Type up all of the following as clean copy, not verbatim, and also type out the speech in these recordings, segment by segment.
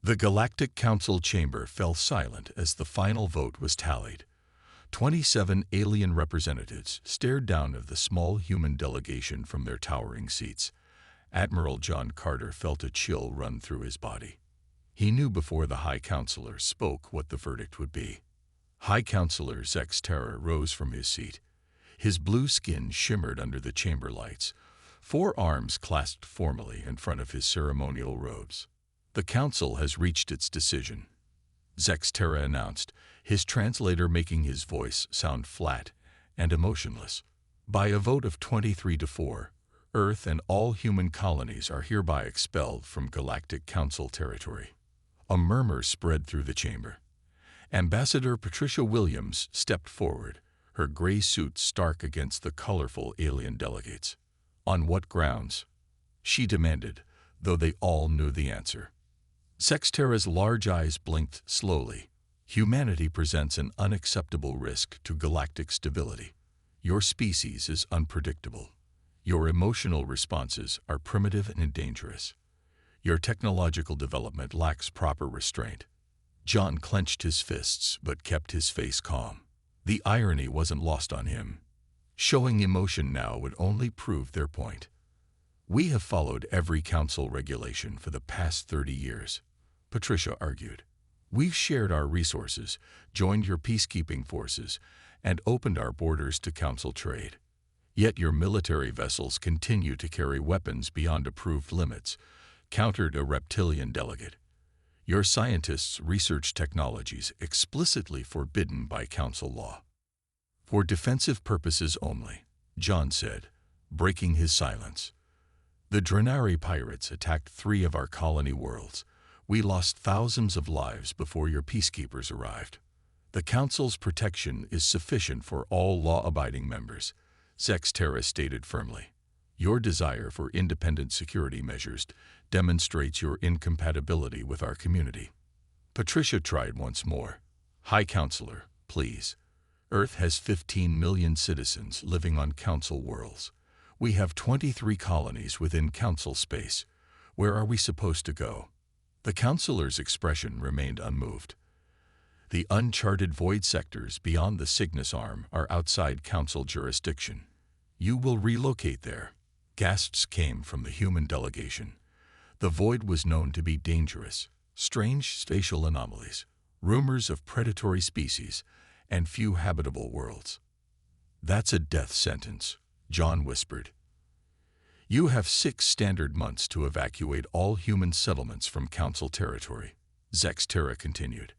The Galactic Council chamber fell silent as the final vote was tallied. 27 alien representatives stared down at the small human delegation from their towering seats. Admiral John Carter felt a chill run through his body. He knew before the High Counselor spoke what the verdict would be. High Counselor Zex Terra rose from his seat. His blue skin shimmered under the chamber lights, 4 arms clasped formally in front of his ceremonial robes. "The Council has reached its decision," Zex Terra announced, his translator making his voice sound flat and emotionless. "By a vote of 23-4, Earth and all human colonies are hereby expelled from Galactic Council territory." A murmur spread through the chamber. Ambassador Patricia Williams stepped forward, her gray suit stark against the colorful alien delegates. "On what grounds?" she demanded, though they all knew the answer. Zex Terra's large eyes blinked slowly. "Humanity presents an unacceptable risk to galactic stability. Your species is unpredictable. Your emotional responses are primitive and dangerous. Your technological development lacks proper restraint." John clenched his fists but kept his face calm. The irony wasn't lost on him. Showing emotion now would only prove their point. "We have followed every council regulation for the past 30 years, Patricia argued. "We've shared our resources, joined your peacekeeping forces, and opened our borders to council trade. Yet your military vessels continue to carry weapons beyond approved limits," countered a reptilian delegate. "Your scientists research technologies explicitly forbidden by council law." "For defensive purposes only," John said, breaking his silence. "The Drenari pirates attacked 3 of our colony worlds. We lost thousands of lives before your peacekeepers arrived. The Council's protection is sufficient for all law-abiding members," Zex Terra stated firmly. "Your desire for independent security measures demonstrates your incompatibility with our community." Patricia tried once more. "High Counselor, please. Earth has 15 million citizens living on Council worlds. We have 23 colonies within Council space. Where are we supposed to go?" The Counselor's expression remained unmoved. "The uncharted void sectors beyond the Cygnus Arm are outside Council jurisdiction. You will relocate there." Gasps came from the human delegation. The void was known to be dangerous, strange spatial anomalies, rumors of predatory species, and few habitable worlds. "That's a death sentence," John whispered. "You have 6 standard months to evacuate all human settlements from Council territory," Zex Terra continued.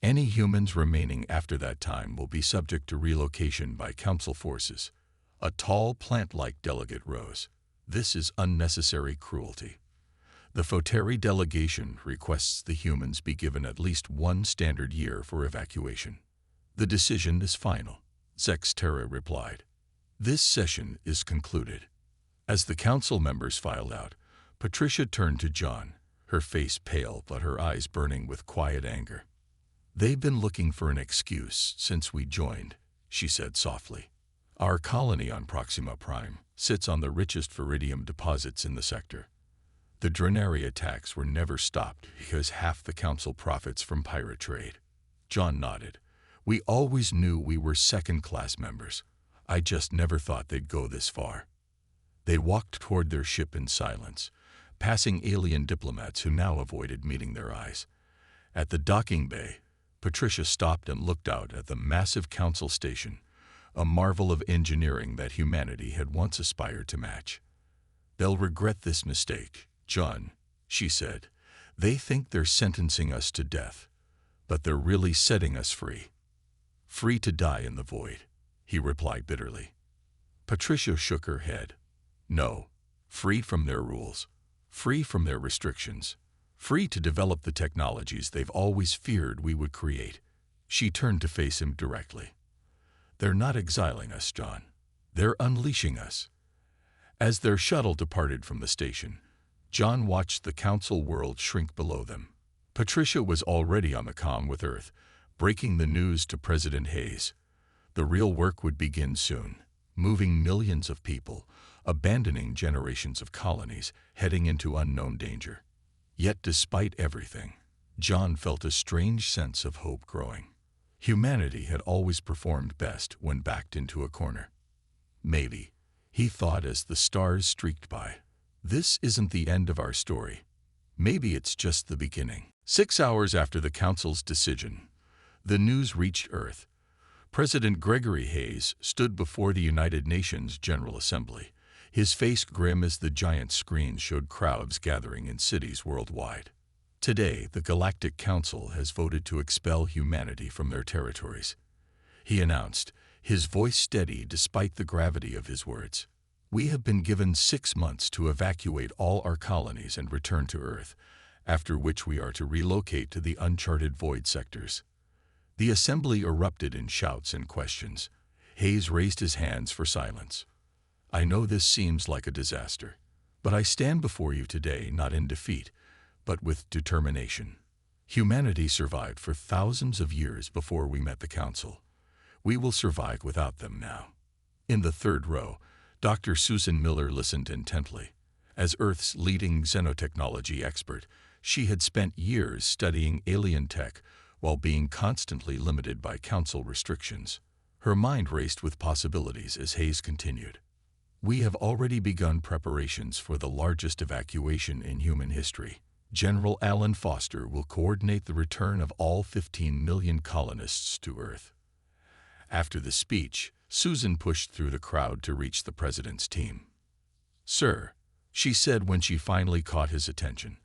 "Any humans remaining after that time will be subject to relocation by Council forces." A tall, plant-like delegate rose. "This is unnecessary cruelty. The Photeri delegation requests the humans be given at least 1 standard year for evacuation." "The decision is final," Zex Terra replied. "This session is concluded." As the council members filed out, Patricia turned to John, her face pale but her eyes burning with quiet anger. "They've been looking for an excuse since we joined," she said softly. "Our colony on Proxima Prime sits on the richest viridium deposits in the sector. The Drenari attacks were never stopped because half the council profits from pirate trade." John nodded. "We always knew we were second-class members. I just never thought they'd go this far." They walked toward their ship in silence, passing alien diplomats who now avoided meeting their eyes. At the docking bay, Patricia stopped and looked out at the massive council station, a marvel of engineering that humanity had once aspired to match. "They'll regret this mistake, John," she said. "They think they're sentencing us to death, but they're really setting us free." "Free to die in the void," he replied bitterly. Patricia shook her head. "No, free from their rules, free from their restrictions, free to develop the technologies they've always feared we would create." She turned to face him directly. "They're not exiling us, John. They're unleashing us." As their shuttle departed from the station, John watched the council world shrink below them. Patricia was already on the comm with Earth, breaking the news to President Hayes. The real work would begin soon, moving millions of people, abandoning generations of colonies, heading into unknown danger. Yet despite everything, John felt a strange sense of hope growing. Humanity had always performed best when backed into a corner. Maybe, he thought as the stars streaked by, this isn't the end of our story. Maybe it's just the beginning. 6 hours after the Council's decision, the news reached Earth. President Gregory Hayes stood before the United Nations General Assembly, his face grim as the giant screen showed crowds gathering in cities worldwide. Today, the Galactic Council has voted to expel humanity from their territories. He announced, his voice steady despite the gravity of his words. We have been given 6 months to evacuate all our colonies and return to Earth, after which we are to relocate to the uncharted void sectors. The assembly erupted in shouts and questions. Hayes raised his hands for silence. I know this seems like a disaster, but I stand before you today not in defeat, but with determination. Humanity survived for thousands of years before we met the Council. We will survive without them now. In the third row, Dr. Susan Miller listened intently. As Earth's leading xenotechnology expert, she had spent years studying alien tech while being constantly limited by Council restrictions. Her mind raced with possibilities as Hayes continued. We have already begun preparations for the largest evacuation in human history. General Alan Foster will coordinate the return of all 15 million colonists to Earth. After the speech, Susan pushed through the crowd to reach the president's team. Sir, she said when she finally caught his attention,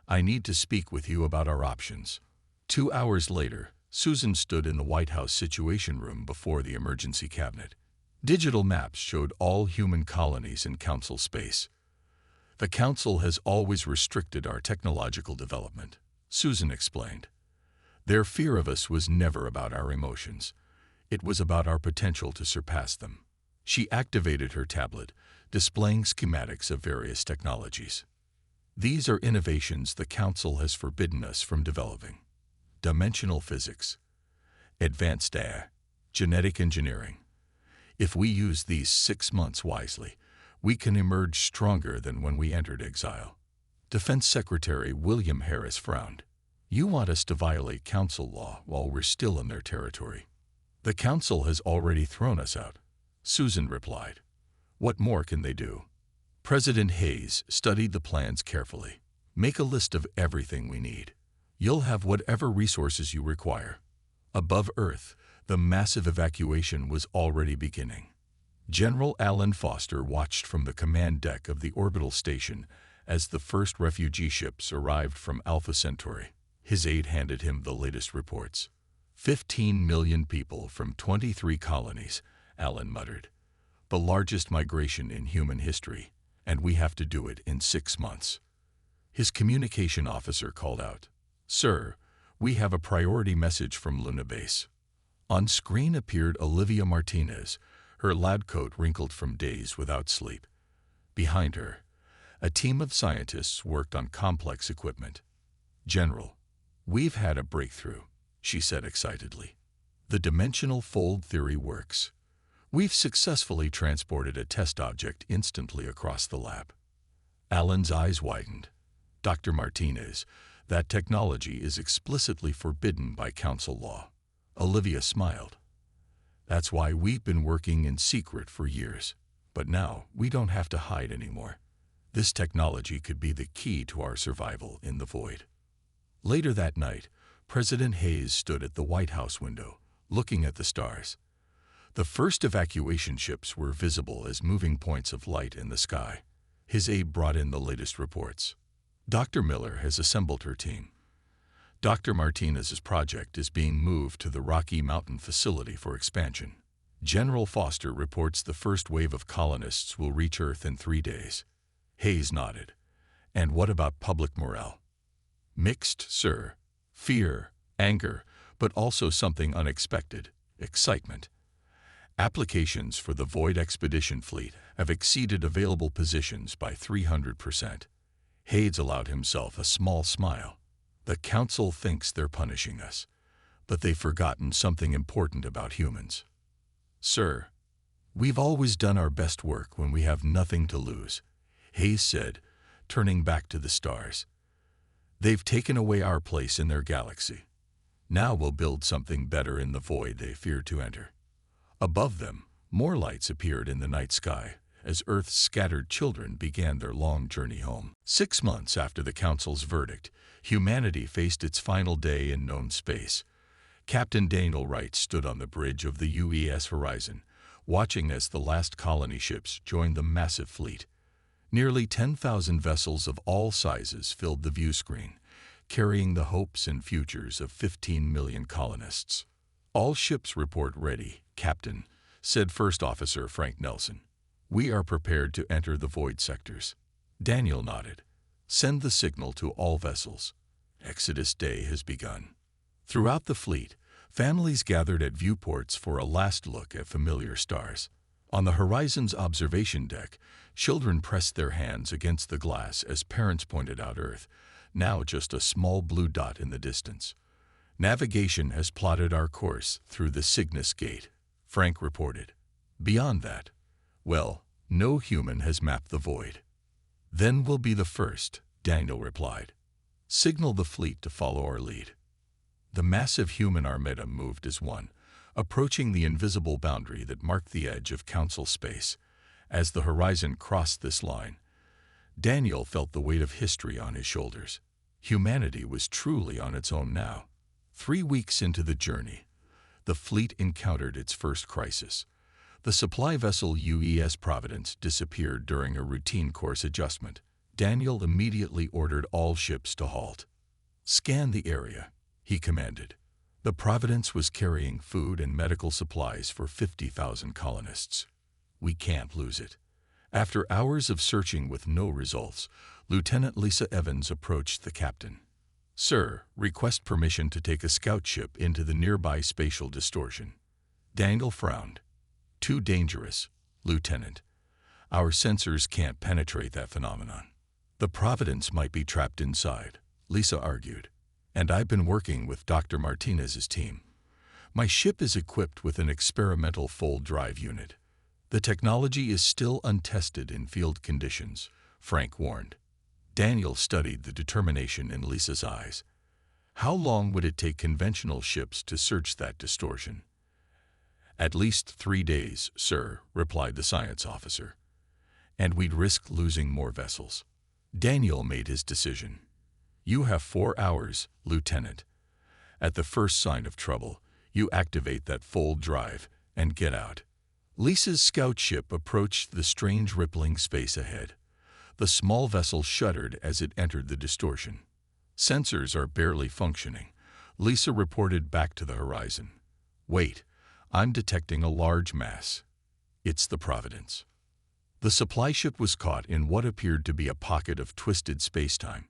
I need to speak with you about our options. 2 hours later, Susan stood in the White House Situation Room before the emergency cabinet. Digital maps showed all human colonies in Council space. The Council has always restricted our technological development, Susan explained. Their fear of us was never about our emotions. It was about our potential to surpass them. She activated her tablet, displaying schematics of various technologies. These are innovations the Council has forbidden us from developing. Dimensional physics, advanced AI, genetic engineering. If we use these 6 months wisely, we can emerge stronger than when we entered exile. Defense Secretary William Harris frowned. You want us to violate Council law while we're still in their territory. The Council has already thrown us out, Susan replied. What more can they do? President Hayes studied the plans carefully. Make a list of everything we need. You'll have whatever resources you require. Above Earth, the massive evacuation was already beginning. General Alan Foster watched from the command deck of the orbital station as the first refugee ships arrived from Alpha Centauri. His aide handed him the latest reports. 15 million people from 23 colonies, Alan muttered. The largest migration in human history, and we have to do it in 6 months. His communication officer called out, Sir, we have a priority message from Luna Base. On screen appeared Olivia Martinez, her lab coat wrinkled from days without sleep. Behind her, a team of scientists worked on complex equipment. General, we've had a breakthrough, she said excitedly. The dimensional fold theory works. We've successfully transported a test object instantly across the lab. Alan's eyes widened. Dr. Martinez, that technology is explicitly forbidden by Council law. Olivia smiled. That's why we've been working in secret for years. But now we don't have to hide anymore. This technology could be the key to our survival in the void. Later that night, President Hayes stood at the White House window, looking at the stars. The first evacuation ships were visible as moving points of light in the sky. His aide brought in the latest reports. Dr. Miller has assembled her team. Dr. Martinez's project is being moved to the Rocky Mountain facility for expansion. General Foster reports the first wave of colonists will reach Earth in 3 days. Hayes nodded. And what about public morale? Mixed, sir. Fear, anger, but also something unexpected, excitement. Applications for the Void Expedition Fleet have exceeded available positions by 300%. Hayes allowed himself a small smile. The Council thinks they're punishing us, but they've forgotten something important about humans. Sir, we've always done our best work when we have nothing to lose, Hayes said, turning back to the stars. They've taken away our place in their galaxy. Now we'll build something better in the void they fear to enter. Above them, more lights appeared in the night sky as Earth's scattered children began their long journey home. 6 months after the Council's verdict, humanity faced its final day in known space. Captain Daniel Wright stood on the bridge of the UES horizon, watching as the last colony ships joined the massive fleet. Nearly 10,000 vessels of all sizes filled the view screen, carrying the hopes and futures of 15 million colonists. "All ships report ready, Captain," said First Officer Frank Nelson. "We are prepared to enter the void sectors." Daniel nodded. "Send the signal to all vessels. Exodus Day has begun." Throughout the fleet, families gathered at viewports for a last look at familiar stars. On the horizon's observation deck, children pressed their hands against the glass as parents pointed out Earth, now just a small blue dot in the distance. "Navigation has plotted our course through the Cygnus Gate," Frank reported. "Beyond that, well, no human has mapped the void." "Then we'll be the first," Daniel replied. "Signal the fleet to follow our lead." The massive human armada moved as one, approaching the invisible boundary that marked the edge of Council space. As the horizon crossed this line, Daniel felt the weight of history on his shoulders. Humanity was truly on its own now. 3 weeks into the journey, the fleet encountered its first crisis. The supply vessel UES Providence disappeared during a routine course adjustment. Daniel immediately ordered all ships to halt. "Scan the area," he commanded. The Providence was carrying food and medical supplies for 50,000 colonists. "We can't lose it." After hours of searching with no results, Lieutenant Lisa Evans approached the captain. "Sir, request permission to take a scout ship into the nearby spatial distortion." Daniel frowned. "Too dangerous, Lieutenant. Our sensors can't penetrate that phenomenon." "The Providence might be trapped inside," Lisa argued. "And I've been working with Dr. Martinez's team. My ship is equipped with an experimental fold drive unit. The technology is still untested in field conditions," Frank warned. Daniel studied the determination in Lisa's eyes. "How long would it take conventional ships to search that distortion?" "At least 3 days, sir," replied the science officer. "And we'd risk losing more vessels." Daniel made his decision. "You have 4 hours, Lieutenant. At the first sign of trouble, you activate that fold drive and get out." Lisa's scout ship approached the strange rippling space ahead. The small vessel shuddered as it entered the distortion. "Sensors are barely functioning," Lisa reported back to the horizon. "Wait, I'm detecting a large mass. It's the Providence." The supply ship was caught in what appeared to be a pocket of twisted spacetime.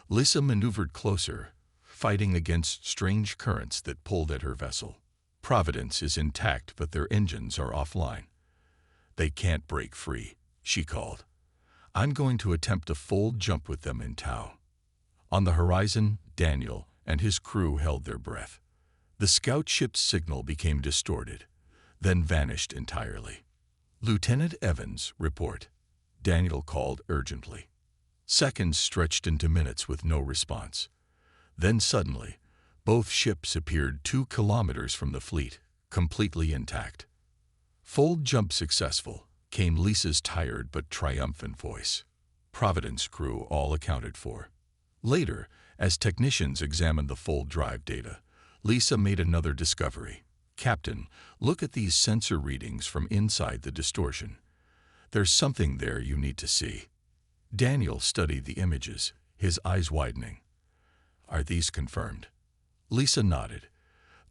Lisa maneuvered closer, fighting against strange currents that pulled at her vessel. "Providence is intact, but their engines are offline. They can't break free," she called. "I'm going to attempt a fold jump with them in tow." On the horizon, Daniel and his crew held their breath. The scout ship's signal became distorted, then vanished entirely. "Lieutenant Evans, report," Daniel called urgently. Seconds stretched into minutes with no response. Then suddenly, both ships appeared 2 kilometers from the fleet, completely intact. "Fold jump successful," came Lisa's tired but triumphant voice. Providence crew all accounted for. Later, as technicians examined the fold drive data, Lisa made another discovery. "Captain, look at these sensor readings from inside the distortion. There's something there you need to see." Daniel studied the images, his eyes widening. "Are these confirmed?" Lisa nodded.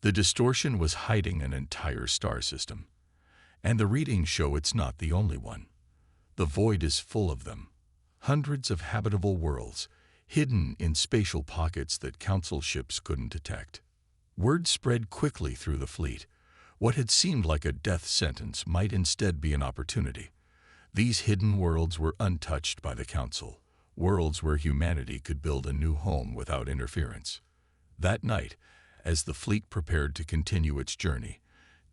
The distortion was hiding an entire star system. And the readings show it's not the only one. The void is full of them. Hundreds of habitable worlds, hidden in spatial pockets that Council ships couldn't detect. Word spread quickly through the fleet. What had seemed like a death sentence might instead be an opportunity. These hidden worlds were untouched by the Council, worlds where humanity could build a new home without interference. That night, as the fleet prepared to continue its journey,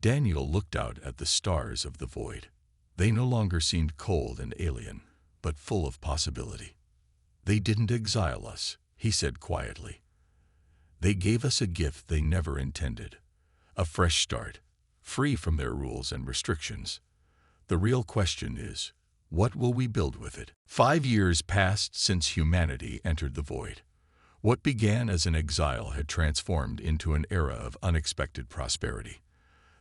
Daniel looked out at the stars of the void. They no longer seemed cold and alien, but full of possibility. "They didn't exile us," he said quietly. They gave us a gift they never intended. A fresh start, free from their rules and restrictions. The real question is, what will we build with it? 5 years passed since humanity entered the void. What began as an exile had transformed into an era of unexpected prosperity.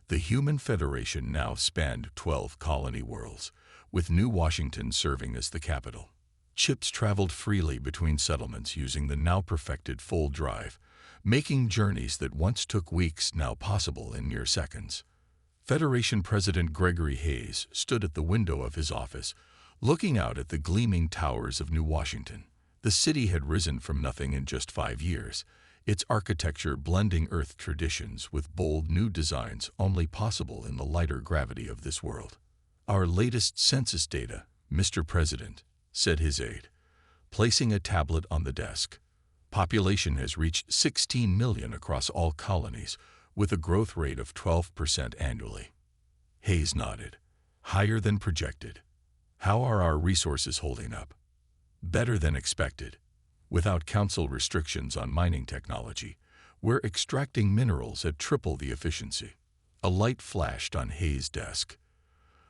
The Human Federation now spanned 12 colony worlds, with New Washington serving as the capital. Ships traveled freely between settlements using the now perfected full drive, making journeys that once took weeks now possible in mere seconds. Federation President Gregory Hayes stood at the window of his office, looking out at the gleaming towers of New Washington. The city had risen from nothing in just 5 years, its architecture blending Earth traditions with bold new designs only possible in the lighter gravity of this world. "Our latest census data, Mr. President," said his aide, placing a tablet on the desk. "Population has reached 16 million across all colonies, with a growth rate of 12% annually." Hayes nodded. "Higher than projected. How are our resources holding up?" "Better than expected. Without council restrictions on mining technology, we're extracting minerals at triple the efficiency." A light flashed on Hayes' desk.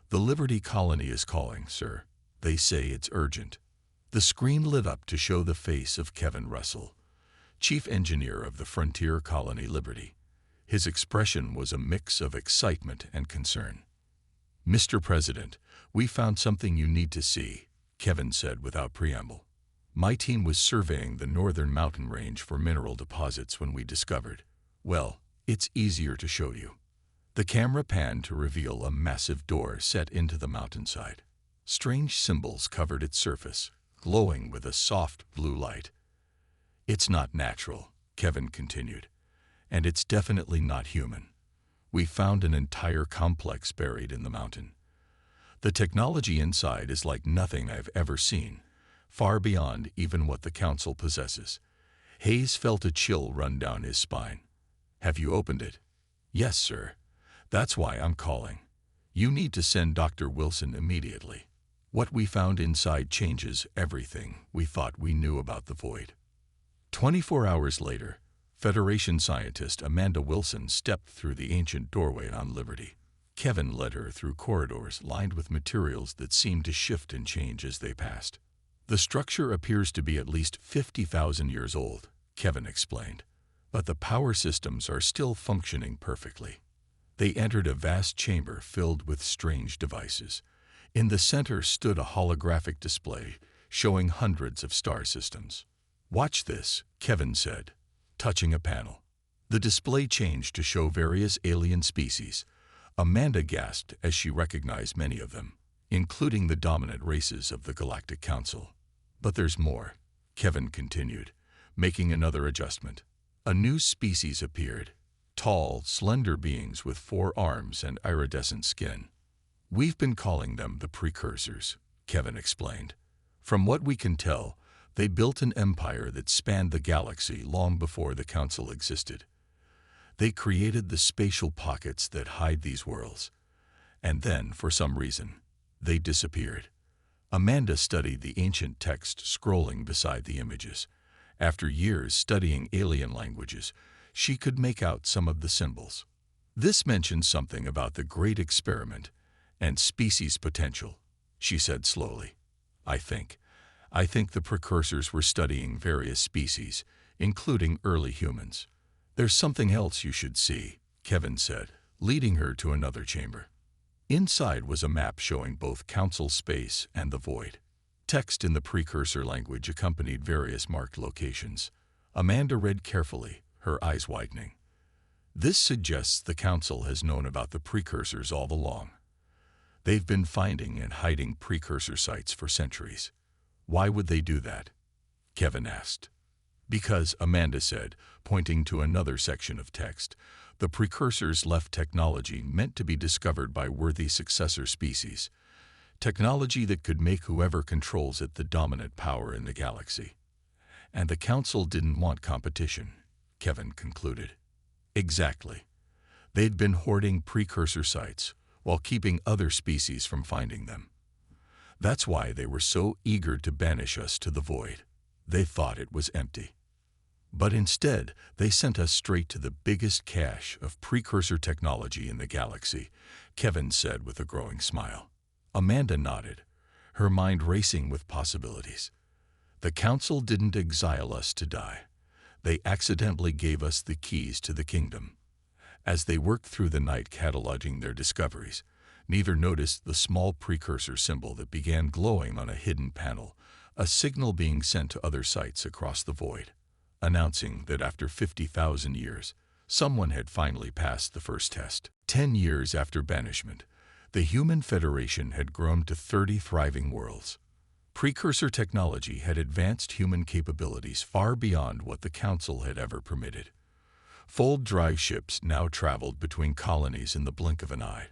"The Liberty Colony is calling, sir. They say it's urgent." The screen lit up to show the face of Kevin Russell, chief engineer of the frontier colony Liberty. His expression was a mix of excitement and concern. "Mr. President, we found something you need to see," Kevin said without preamble. "My team was surveying the northern mountain range for mineral deposits when we discovered, well, it's easier to show you." The camera panned to reveal a massive door set into the mountainside. Strange symbols covered its surface, glowing with a soft blue light. "It's not natural," Kevin continued, "and it's definitely not human. We found an entire complex buried in the mountain. The technology inside is like nothing I've ever seen, far beyond even what the Council possesses." Hayes felt a chill run down his spine. "Have you opened it?" "Yes, sir. That's why I'm calling. You need to send Dr. Wilson immediately. What we found inside changes everything we thought we knew about the void." 24 hours later, Federation scientist Amanda Wilson stepped through the ancient doorway on Liberty. Kevin led her through corridors lined with materials that seemed to shift and change as they passed. "The structure appears to be at least 50,000 years old," Kevin explained, "but the power systems are still functioning perfectly." They entered a vast chamber filled with strange devices. In the center stood a holographic display showing hundreds of star systems. "Watch this," Kevin said, touching a panel. The display changed to show various alien species. Amanda gasped as she recognized many of them, including the dominant races of the Galactic Council. "But there's more," Kevin continued, making another adjustment. A new species appeared, tall, slender beings with 4 arms and iridescent skin. "We've been calling them the Precursors," Kevin explained. "From what we can tell, they built an empire that spanned the galaxy long before the Council existed. They created the spatial pockets that hide these worlds. And then, for some reason, they disappeared." Amanda studied the ancient text scrolling beside the images. After years studying alien languages, she could make out some of the symbols. "This mentions something about the Great Experiment and species potential," she said slowly. I think the precursors were studying various species, including early humans." "There's something else you should see," Kevin said, leading her to another chamber. Inside was a map showing both Council space and the void. Text in the precursor language accompanied various marked locations. Amanda read carefully, her eyes widening. "This suggests the Council has known about the precursors all along. They've been finding and hiding precursor sites for centuries." "Why would they do that?" Kevin asked. "Because," Amanda said, pointing to another section of text, "the precursors left technology meant to be discovered by worthy successor species. Technology that could make whoever controls it the dominant power in the galaxy. And the Council didn't want competition," Kevin concluded. "Exactly. They'd been hoarding precursor sites while keeping other species from finding them. That's why they were so eager to banish us to the void." They thought it was empty. But instead, they sent us straight to the biggest cache of precursor technology in the galaxy, Kevin said with a growing smile. Amanda nodded, her mind racing with possibilities. The Council didn't exile us to die. They accidentally gave us the keys to the kingdom. As they worked through the night cataloging their discoveries, neither noticed the small precursor symbol that began glowing on a hidden panel, a signal being sent to other sites across the void, announcing that after 50,000 years, someone had finally passed the first test. 10 years after banishment, the Human Federation had grown to 30 thriving worlds. Precursor technology had advanced human capabilities far beyond what the Council had ever permitted. Fold drive ships now traveled between colonies in the blink of an eye,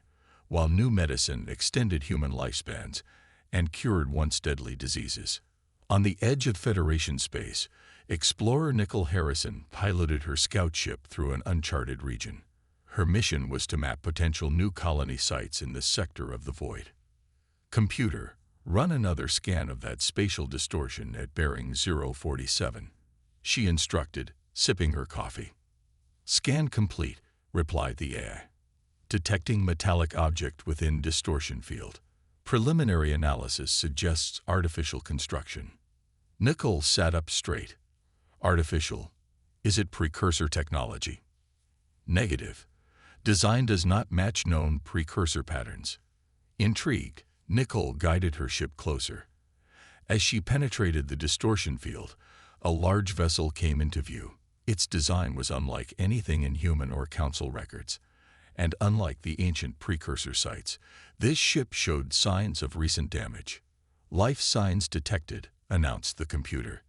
while new medicine extended human lifespans and cured once deadly diseases. On the edge of Federation space, explorer Nicole Harrison piloted her scout ship through an uncharted region. Her mission was to map potential new colony sites in this sector of the void. Computer, run another scan of that spatial distortion at bearing 047, she instructed, sipping her coffee. Scan complete, replied the AI. Detecting metallic object within distortion field. Preliminary analysis suggests artificial construction. Nicole sat up straight. Artificial. Is it precursor technology? Negative. Design does not match known precursor patterns. Intrigued, Nicole guided her ship closer. As she penetrated the distortion field, a large vessel came into view. Its design was unlike anything in human or council records. And unlike the ancient precursor sites, this ship showed signs of recent damage. Life signs detected, announced the computer.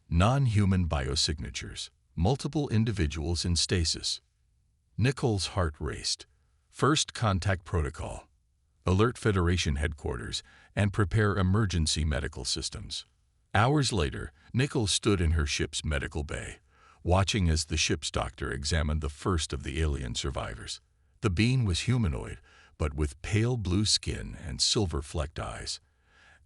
Non-human biosignatures, multiple individuals in stasis. Nicole's heart raced. First contact protocol. Alert Federation headquarters and prepare emergency medical systems. Hours later, Nicole stood in her ship's medical bay, watching as the ship's doctor examined the first of the alien survivors. The being was humanoid, but with pale blue skin and silver-flecked eyes.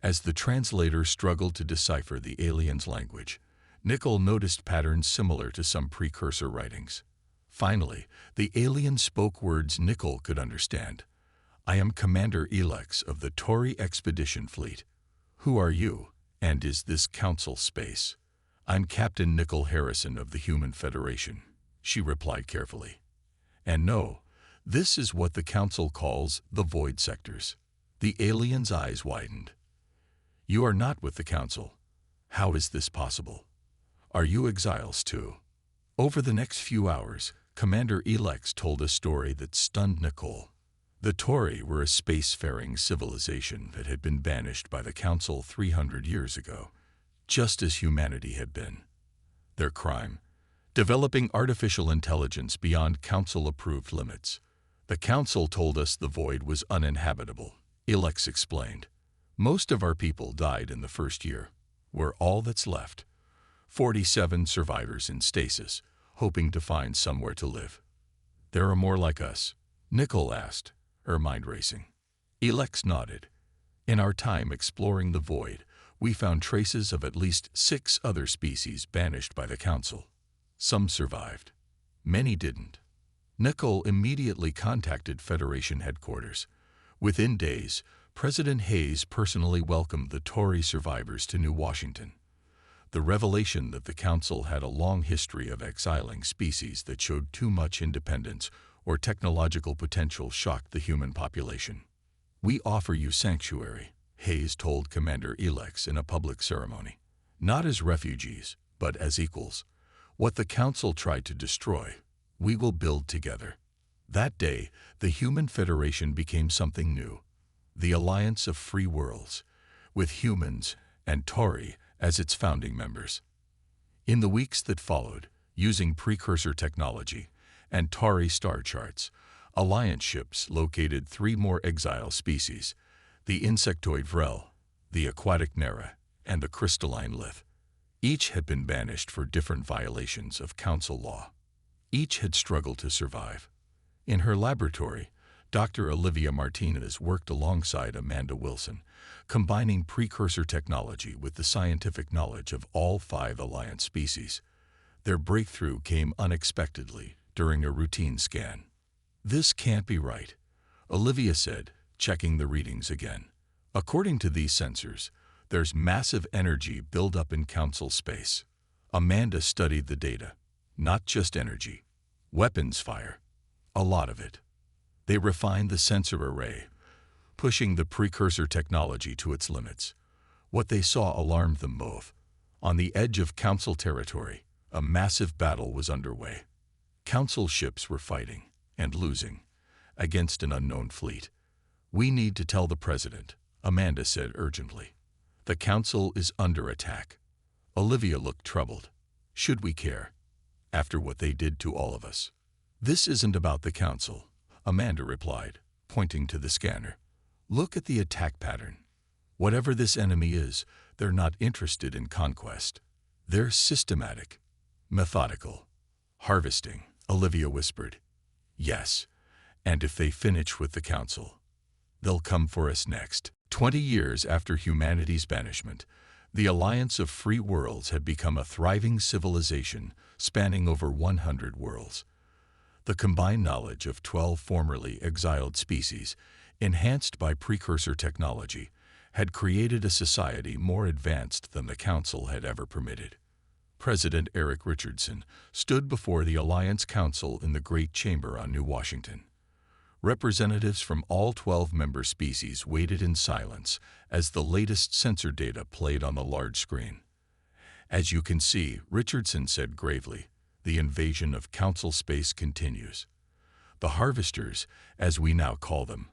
As the translator struggled to decipher the alien's language, Nicole noticed patterns similar to some precursor writings. Finally, the alien spoke words Nicole could understand. I am Commander Elex of the Tauri Expedition Fleet. Who are you, and is this council space? I'm Captain Nicole Harrison of the Human Federation, she replied carefully. And no, this is what the council calls the void sectors. The alien's eyes widened. You are not with the council. How is this possible? Are you exiles too? Over the next few hours, Commander Elex told a story that stunned Nicole. The Tauri were a spacefaring civilization that had been banished by the Council 300 years ago, just as humanity had been. Their crime? Developing artificial intelligence beyond Council-approved limits. The Council told us the void was uninhabitable, Elex explained. Most of our people died in the first year. We're all that's left. 47 survivors in stasis, hoping to find somewhere to live. There are more like us, Nicole asked, her mind racing. Elex nodded. In our time exploring the void, we found traces of at least 6 other species banished by the Council. Some survived. Many didn't. Nicole immediately contacted Federation headquarters. Within days, President Hayes personally welcomed the Tauri survivors to New Washington. The revelation that the Council had a long history of exiling species that showed too much independence or technological potential shocked the human population. We offer you sanctuary, Hayes told Commander Elex in a public ceremony. Not as refugees, but as equals. What the Council tried to destroy, we will build together. That day, the Human Federation became something new. The Alliance of Free Worlds, with humans and Tauri as its founding members. In the weeks that followed, using precursor technology and Tauri star charts, Alliance ships located 3 more exile species, the insectoid Vrel, the aquatic Nera, and the crystalline Lith. Each had been banished for different violations of Council law. Each had struggled to survive. In her laboratory, Dr. Olivia Martinez worked alongside Amanda Wilson, combining precursor technology with the scientific knowledge of all 5 Alliance species. Their breakthrough came unexpectedly during a routine scan. "This can't be right," Olivia said, checking the readings again. "According to these sensors, there's massive energy buildup in Council space." Amanda studied the data. Not just energy. Weapons fire. A lot of it. They refined the sensor array, pushing the precursor technology to its limits. What they saw alarmed them both. On the edge of Council territory, a massive battle was underway. Council ships were fighting, and losing, against an unknown fleet. "We need to tell the President," Amanda said urgently. "The Council is under attack." Olivia looked troubled. "Should we care? After what they did to all of us?" "This isn't about the Council," Amanda replied, pointing to the scanner. "Look at the attack pattern. Whatever this enemy is, they're not interested in conquest. They're systematic, methodical. Harvesting," Olivia whispered. "Yes, and if they finish with the Council, they'll come for us next." 20 years after humanity's banishment, the Alliance of Free Worlds had become a thriving civilization spanning over 100 worlds. The combined knowledge of 12 formerly exiled species, enhanced by precursor technology, had created a society more advanced than the Council had ever permitted. President Eric Richardson stood before the Alliance Council in the Great Chamber on New Washington. Representatives from all 12 member species waited in silence as the latest sensor data played on the large screen. "As you can see," Richardson said gravely, "the invasion of Council space continues. The Harvesters, as we now call them,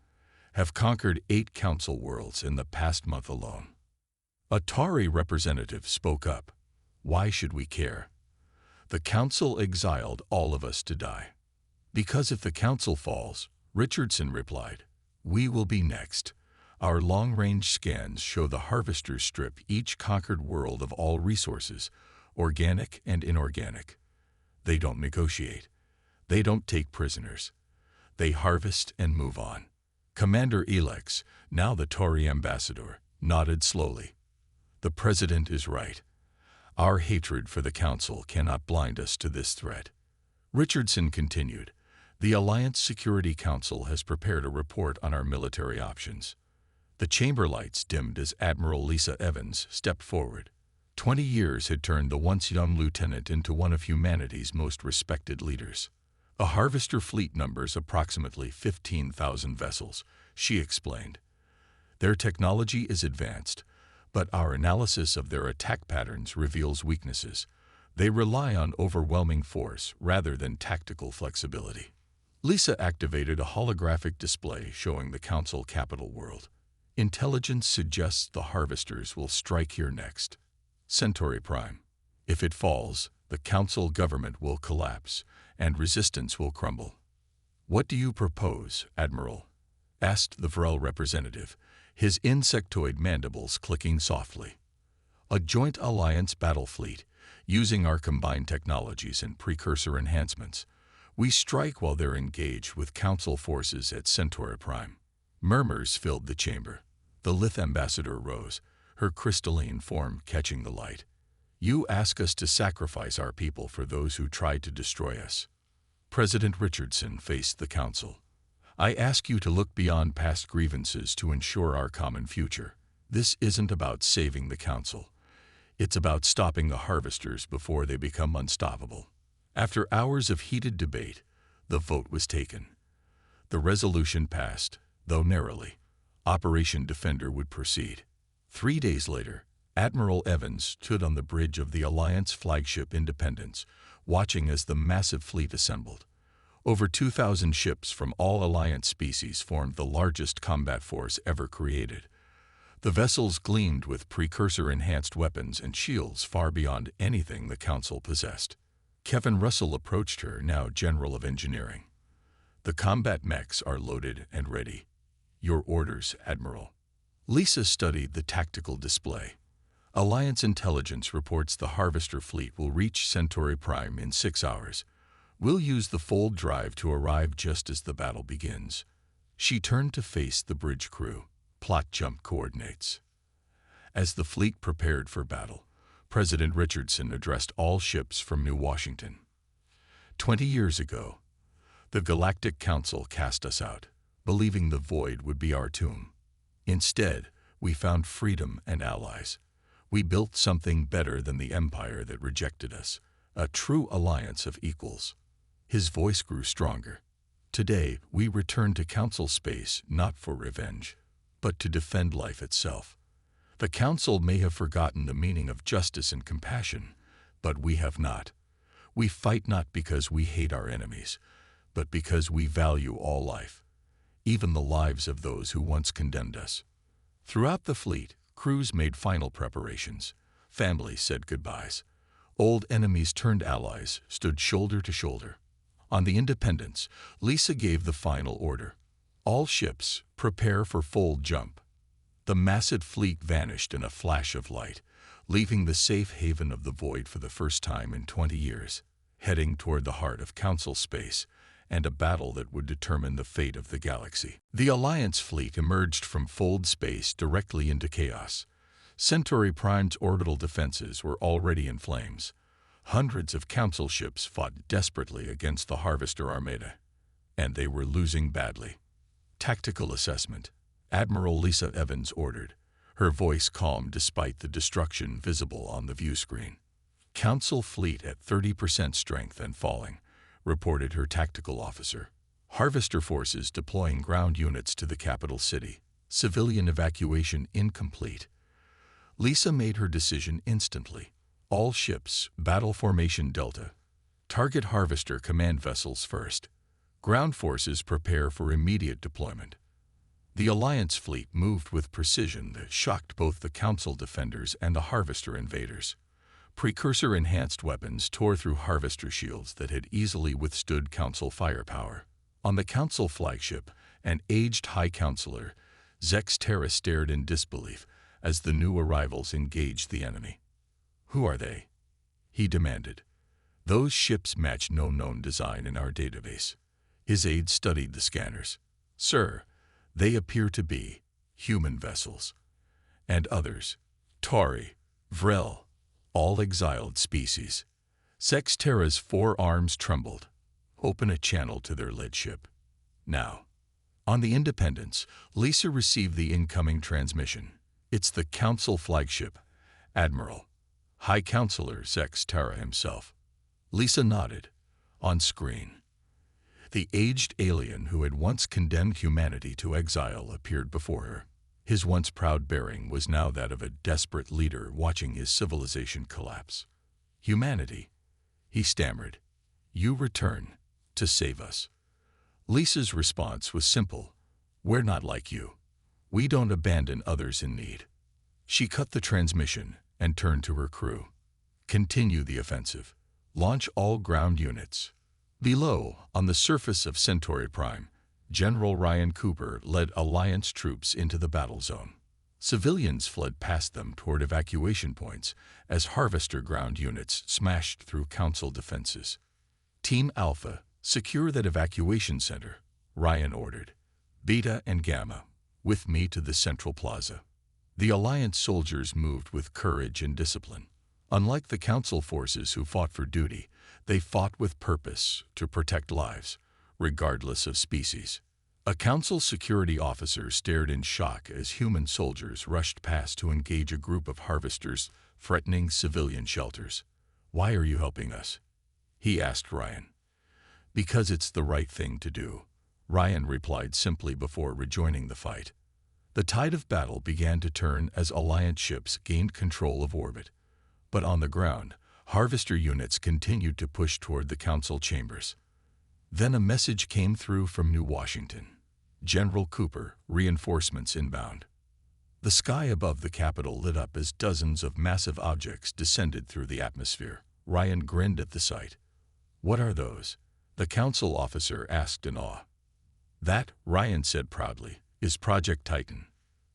have conquered 8 Council worlds in the past month alone." A Tauri representative spoke up. "Why should we care? The Council exiled all of us to die." "Because if the Council falls," Richardson replied, "we will be next. Our long-range scans show the Harvesters strip each conquered world of all resources, organic and inorganic. They don't negotiate. They don't take prisoners. They harvest and move on." Commander Elex, now the Tauri ambassador, nodded slowly. "The President is right. Our hatred for the Council cannot blind us to this threat." Richardson continued, "The Alliance Security Council has prepared a report on our military options." The chamber lights dimmed as Admiral Lisa Evans stepped forward. 20 years had turned the once young lieutenant into one of humanity's most respected leaders. "A Harvester fleet numbers approximately 15,000 vessels," she explained. "Their technology is advanced, but our analysis of their attack patterns reveals weaknesses. They rely on overwhelming force rather than tactical flexibility." Lisa activated a holographic display showing the Council capital world. "Intelligence suggests the Harvesters will strike here next. Centauri Prime. If it falls, the Council government will collapse, and resistance will crumble." "What do you propose, Admiral?" asked the Vrel representative, his insectoid mandibles clicking softly. "A joint Alliance battle fleet, using our combined technologies and precursor enhancements. We strike while they're engaged with Council forces at Centauri Prime." Murmurs filled the chamber. The Lith ambassador rose, her crystalline form catching the light. "You ask us to sacrifice our people for those who tried to destroy us." President Richardson faced the Council. "I ask you to look beyond past grievances to ensure our common future. This isn't about saving the Council. It's about stopping the Harvesters before they become unstoppable." After hours of heated debate, the vote was taken. The resolution passed, though narrowly. Operation Defender would proceed. 3 days later, Admiral Evans stood on the bridge of the Alliance flagship Independence, watching as the massive fleet assembled. Over 2,000 ships from all Alliance species formed the largest combat force ever created. The vessels gleamed with precursor-enhanced weapons and shields far beyond anything the Council possessed. Kevin Russell approached her, now General of Engineering. "The combat mechs are loaded and ready. Your orders, Admiral." Lisa studied the tactical display. "Alliance intelligence reports the Harvester fleet will reach Centauri Prime in 6 hours. We'll use the fold drive to arrive just as the battle begins." She turned to face the bridge crew. Plot jump coordinates. As the fleet prepared for battle, President Richardson addressed all ships from New Washington. 20 years ago, the Galactic Council cast us out, believing the void would be our tomb. Instead, we found freedom and allies. We built something better than the empire that rejected us, a true alliance of equals. His voice grew stronger. Today, we return to Council space not for revenge, but to defend life itself. The Council may have forgotten the meaning of justice and compassion, but we have not. We fight not because we hate our enemies, but because we value all life, even the lives of those who once condemned us. Throughout the fleet, crews made final preparations. Families said goodbyes. Old enemies turned allies, stood shoulder to shoulder. On the Independence, Lisa gave the final order. All ships, prepare for fold jump. The massive fleet vanished in a flash of light, leaving the safe haven of the void for the first time in 20 years, heading toward the heart of Council space and a battle that would determine the fate of the galaxy. The Alliance fleet emerged from fold space directly into chaos. Centauri Prime's orbital defenses were already in flames. Hundreds of Council ships fought desperately against the Harvester Armada, and they were losing badly. Tactical assessment. Admiral Lisa Evans ordered, her voice calm despite the destruction visible on the view screen. Council fleet at 30% strength and falling, reported her tactical officer. Harvester forces deploying ground units to the capital city. Civilian evacuation incomplete. Lisa made her decision instantly. All ships, battle formation Delta. Target Harvester command vessels first. Ground forces prepare for immediate deployment. The Alliance fleet moved with precision that shocked both the Council defenders and the Harvester invaders. Precursor-enhanced weapons tore through Harvester shields that had easily withstood Council firepower. On the Council flagship, an aged High Counselor, Zex Terra stared in disbelief as the new arrivals engaged the enemy. "Who are they?" he demanded. "Those ships match no known design in our database." His aide studied the scanners. "Sir, they appear to be human vessels. And others, Tauri, Vrel, all exiled species." Zex Terra's forearms trembled. "Open a channel to their lead ship. Now." On the Independence, Lisa received the incoming transmission. "It's the Council flagship, Admiral. High Counselor Zex Terra himself." Lisa nodded. On screen, the aged alien who had once condemned humanity to exile appeared before her. His once proud bearing was now that of a desperate leader watching his civilization collapse. "Humanity," he stammered, "you return to save us." Lisa's response was simple. "We're not like you. We don't abandon others in need." She cut the transmission and turned to her crew. "Continue the offensive. Launch all ground units." Below, on the surface of Centauri Prime, General Ryan Cooper led Alliance troops into the battle zone. Civilians fled past them toward evacuation points as Harvester ground units smashed through Council defenses. "Team Alpha, secure that evacuation center," Ryan ordered. "Beta and Gamma, with me to the Central Plaza." The Alliance soldiers moved with courage and discipline. Unlike the Council forces who fought for duty, they fought with purpose to protect lives, regardless of species. A Council security officer stared in shock as human soldiers rushed past to engage a group of Harvesters threatening civilian shelters. "Why are you helping us?" he asked Ryan. "Because it's the right thing to do," Ryan replied simply before rejoining the fight. The tide of battle began to turn as Alliance ships gained control of orbit. But on the ground, Harvester units continued to push toward the Council chambers. Then a message came through from New Washington. "General Cooper, reinforcements inbound." The sky above the Capitol lit up as dozens of massive objects descended through the atmosphere. Ryan grinned at the sight. "What are those?" the Council officer asked in awe. "That," Ryan said proudly, "is Project Titan."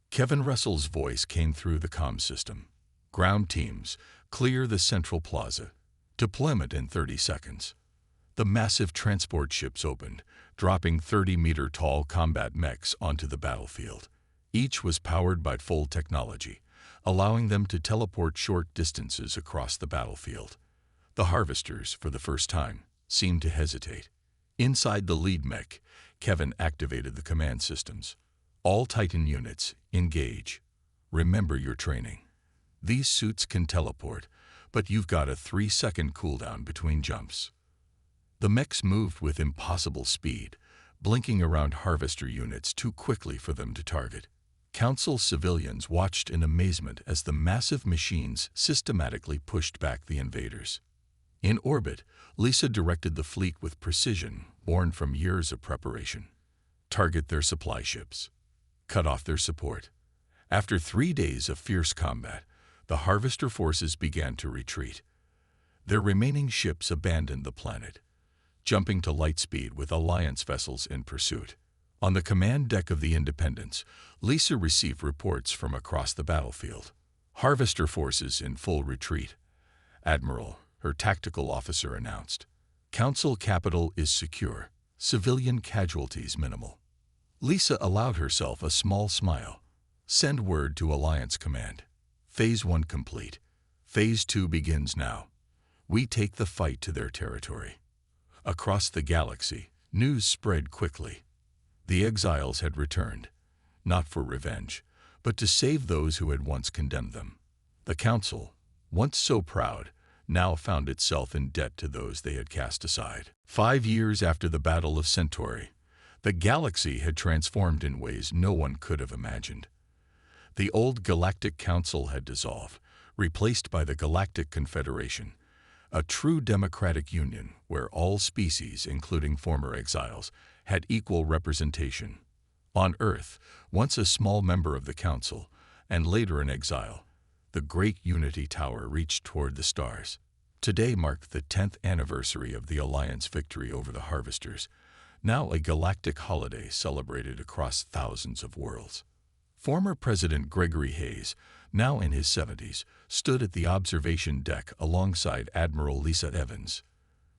Kevin Russell's voice came through the comm system. "Ground teams, clear the Central Plaza. Deployment in 30 seconds." The massive transport ships opened, dropping 30-meter-tall combat mechs onto the battlefield. Each was powered by full technology, allowing them to teleport short distances across the battlefield. The harvesters, for the first time, seemed to hesitate. Inside the lead mech, Kevin activated the command systems. All Titan units, engage. Remember your training. These suits can teleport, but you've got a 3-second cooldown between jumps. The mechs moved with impossible speed, blinking around harvester units too quickly for them to target. Council civilians watched in amazement as the massive machines systematically pushed back the invaders. In orbit, Lisa directed the fleet with precision born from years of preparation. Target their supply ships. Cut off their support. After 3 days of fierce combat, the harvester forces began to retreat. Their remaining ships abandoned the planet, jumping to light speed with Alliance vessels in pursuit. On the command deck of the Independence, Lisa received reports from across the battlefield. Harvester forces in full retreat. Admiral, her tactical officer announced. Council capital is secure. Civilian casualties minimal. Lisa allowed herself a small smile. Send word to Alliance Command. Phase 1 complete. Phase 2 begins now. We take the fight to their territory. Across the galaxy, news spread quickly. The exiles had returned, not for revenge, but to save those who had once condemned them. The Council, once so proud, now found itself in debt to those they had cast aside. 5 years after the Battle of Centauri, the galaxy had transformed in ways no one could have imagined. The old Galactic Council had dissolved, replaced by the Galactic Confederation, a true democratic union where all species, including former exiles, had equal representation. On Earth, once a small member of the Council, and later an exile, the Great Unity Tower reached toward the stars. Today marked the 10th anniversary of the Alliance victory over the Harvesters, now a galactic holiday celebrated across thousands of worlds. Former President Gregory Hayes, now in his 70s, stood at the observation deck alongside Admiral Lisa Evans.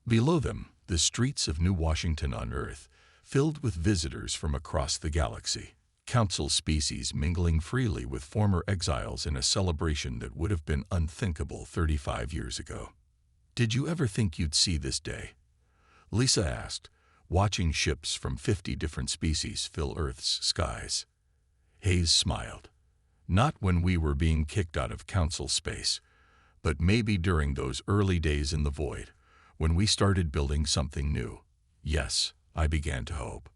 Below them, the streets of New Washington on Earth, filled with visitors from across the galaxy. Council species mingling freely with former exiles in a celebration that would have been unthinkable 35 years ago. Did you ever think you'd see this day? Lisa asked, watching ships from 50 different species fill Earth's skies. Hayes smiled. Not when we were being kicked out of Council space, but maybe during those early days in the void, when we started building something new. Yes, I began to hope.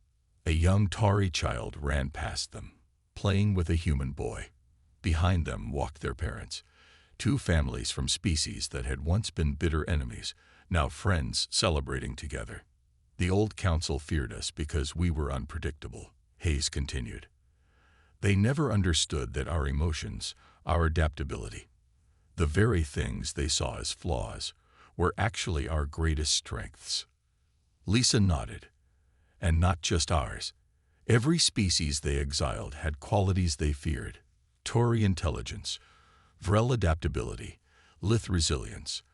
A young Tauri child ran past them, playing with a human boy. Behind them walked their parents, 2 families from species that had once been bitter enemies, now friends celebrating together. The old Council feared us because we were unpredictable, Hayes continued. They never understood that our emotions, our adaptability, the very things they saw as flaws, were actually our greatest strengths. Lisa nodded. And not just ours. Every species they exiled had qualities they feared. Tauri intelligence, Vrel adaptability, Lith resilience.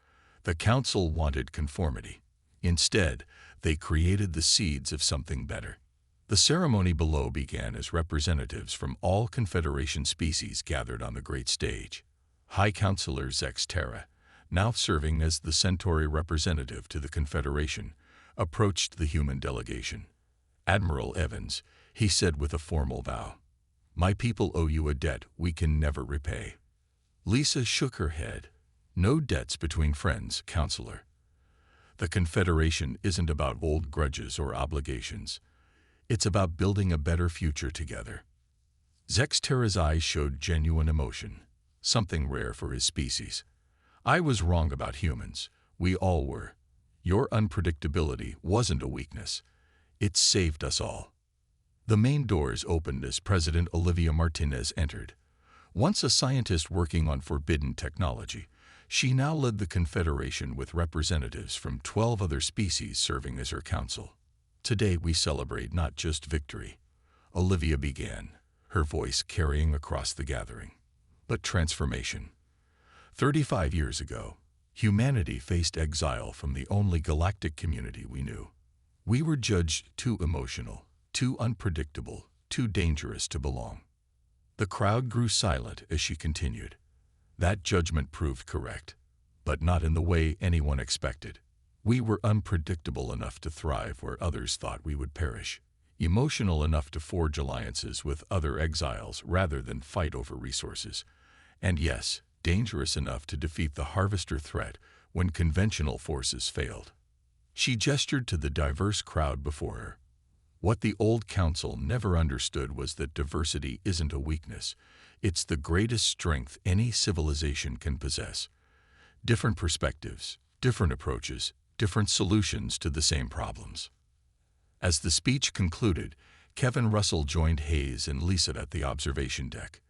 The Council wanted conformity. Instead, they created the seeds of something better. The ceremony below began as representatives from all Confederation species gathered on the great stage. High Counselor Zex Terra, now serving as the Centauri representative to the Confederation, approached the human delegation. Admiral Evans, he said with a formal vow, "My people owe you a debt we can never repay." Lisa shook her head. "No debts between friends, Counselor. The Confederation isn't about old grudges or obligations. It's about building a better future together." Zex Terra's eyes showed genuine emotion, something rare for his species. "I was wrong about humans. We all were. Your unpredictability wasn't a weakness. It saved us all." The main doors opened as President Olivia Martinez entered. Once a scientist working on forbidden technology, she now led the Confederation with representatives from 12 other species serving as her council. "Today we celebrate not just victory," Olivia began, her voice carrying across the gathering, "but transformation. 35 years ago, Humanity faced exile from the only galactic community we knew. We were judged too emotional, too unpredictable, too dangerous to belong. The crowd grew silent as she continued. That judgment proved correct, but not in the way anyone expected. We were unpredictable enough to thrive where others thought we would perish, emotional enough to forge alliances with other exiles rather than fight over resources, and yes, dangerous enough to defeat the harvester threat when conventional forces failed. She gestured to the diverse crowd before her. What the old council never understood was that diversity isn't a weakness. It's the greatest strength any civilization can possess. Different perspectives, different approaches, different solutions to the same problems. As the speech concluded, Kevin Russell joined Hayes and Lisa at the observation deck.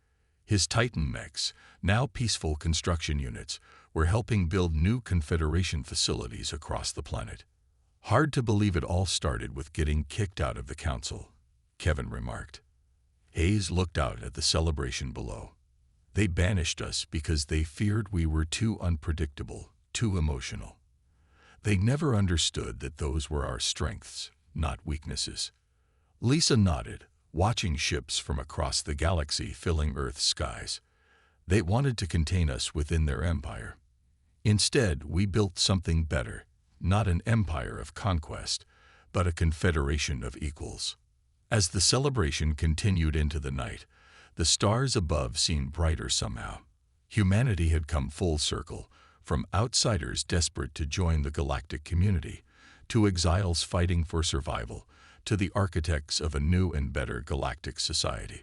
His Titan mechs, now peaceful construction units, were helping build new Confederation facilities across the planet. "Hard to believe it all started with getting kicked out of the council," Kevin remarked. Hayes looked out at the celebration below. "They banished us because they feared we were too unpredictable, too emotional. They never understood that those were our strengths, not weaknesses." Lisa nodded, watching ships from across the galaxy filling Earth's skies. "They wanted to contain us within their empire. Instead, we built something better, not an empire of conquest, but a confederation of equals." As the celebration continued into the night, the stars above seemed brighter somehow. Humanity had come full circle, from outsiders desperate to join the galactic community, to exiles fighting for survival, to the architects of a new and better galactic society.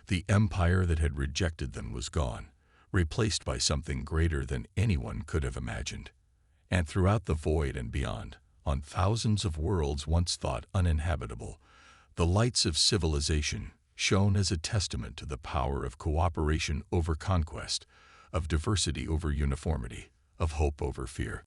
The empire that had rejected them was gone, replaced by something greater than anyone could have imagined. And throughout the void and beyond, on thousands of worlds once thought uninhabitable, the lights of civilization shone as a testament to the power of cooperation over conquest, of diversity over uniformity, of hope over fear.